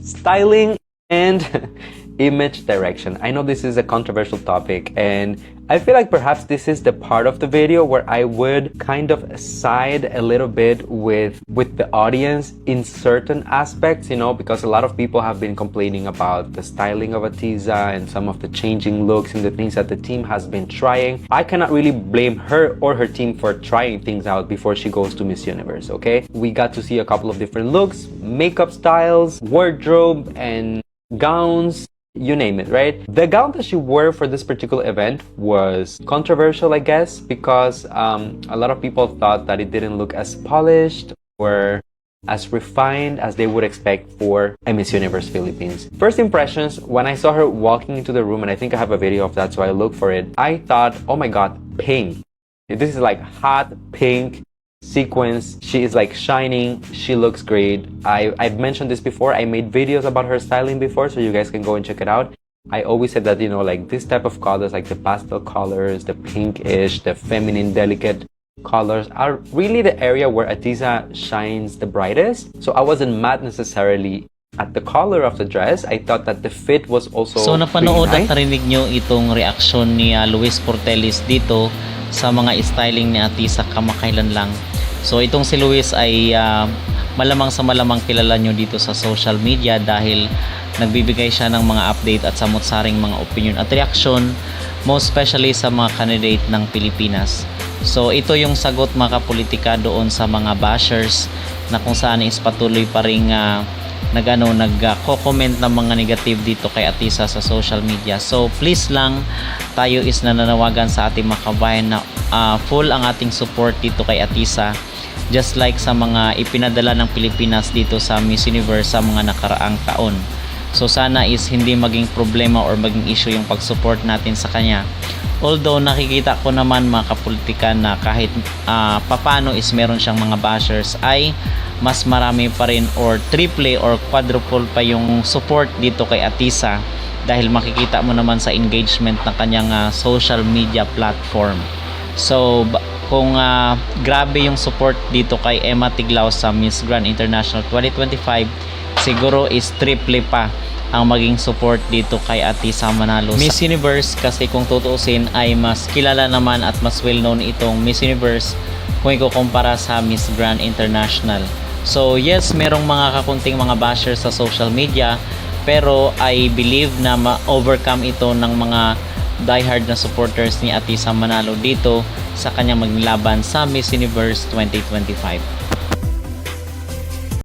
styling and image direction. I know this is a controversial topic, and I feel like perhaps this is the part of the video where I would kind of side a little bit with the audience in certain aspects, you know, because a lot of people have been complaining about the styling of Atiza and some of the changing looks and the things that the team has been trying. I cannot really blame her or her team for trying things out before she goes to Miss Universe, okay? We got to see a couple of different looks, makeup styles, wardrobe, and gowns. You name it, right? The gown that she wore for this particular event was controversial, I guess, because a lot of people thought that it didn't look as polished or as refined as they would expect for a Miss Universe Philippines. First impressions, when I saw her walking into the room, and I think I have a video of that, so I looked for it, I thought, oh my god, pink. This is like hot pink sequence. She is like shining. She looks great. I've mentioned this before. I made videos about her styling before, so you guys can go and check it out. I always said that, you know, like this type of colors, like the pastel colors, the pinkish, the feminine, delicate colors are really the area where Atiza shines the brightest. So I wasn't mad necessarily at the color of the dress. I thought that the fit was also So napanood nice. at narinig nyo itong reaksyon ni Luis Portelis dito sa mga styling ni Atiza kamakailan lang. So itong si Luis ay malamang sa malamang kilala nyo dito sa social media dahil nagbibigay siya ng mga update at samot-saring mga opinion at reaksyon, most especially sa mga candidate ng Pilipinas. So ito yung sagot mga kapolitika doon sa mga bashers na kung saan is patuloy pa rin nagko-comment ng mga negative dito kay Atiza sa social media. So please lang, tayo is nananawagan sa ating mga kabayan na full ang ating support dito kay Atiza, just like sa mga ipinadala ng Pilipinas dito sa Miss Universe sa mga nakaraang taon. So sana is hindi maging problema or maging issue yung pag-support natin sa kanya. Although nakikita ko naman mga kapolitika na kahit papano is meron siyang mga bashers, ay mas marami pa rin or triple or quadruple pa yung support dito kay Atiza dahil makikita mo naman sa engagement ng kanyang social media platform. So kung grabe yung support dito kay Emma Tiglao sa Miss Grand International 2025, siguro is triple pa ang maging support dito kay Atiza Manalo. Miss Universe kasi kung tutuusin ay mas kilala naman at mas well known itong Miss Universe kung ikukumpara sa Miss Grand International. So yes, merong mga kakunting mga bashers sa social media, pero I believe na ma-overcome ito ng mga diehard na supporters ni Atiza Manalo dito sa kanyang maglaban sa Miss Universe 2025.